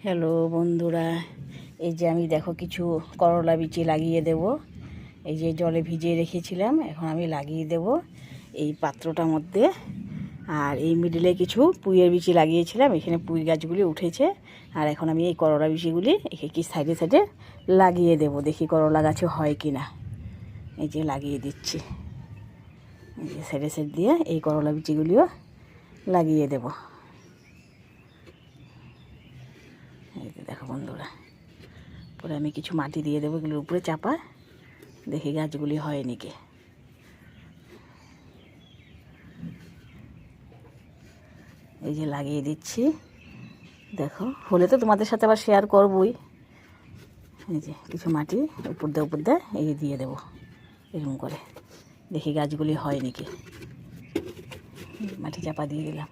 Hello বন্ধুরা, এই যে আমি দেখো কিছু করলা বিচি লাগিয়ে দেব। এই যে জলে ভিজিয়ে রেখেছিলাম, এখন আমি লাগিয়ে দেব এই পাত্রটার মধ্যে। আর এই মিডিলে কিছু পুঁইয়ের বিচি লাগিয়েছিলাম, এখানে পুঁই গাছগুলি উঠেছে। আর এখন আমি এই করলা বিচিগুলি কি সাইডে সাইডে লাগিয়ে দেব, দেখি করলা গাছে হয় কি না। এই যে লাগিয়ে দিচ্ছি, এই যে সাইডে সাইড দিয়ে এই করলা বিচিগুলিও লাগিয়ে দেব। এই যে দেখো বন্ধুরা, পরে আমি কিছু মাটি দিয়ে দেবো এগুলোর উপরে চাপা, দেখি গাছগুলি হয় নাকি। এই যে লাগিয়ে দিচ্ছি, দেখো হলে তো তোমাদের সাথে আবার শেয়ার করবই। এই যে কিছু মাটি উপর দিয়ে এই দিয়ে দেবো এরকম করে, দেখি গাছগুলি হয় নাকি। মাটি চাপা দিয়ে দিলাম।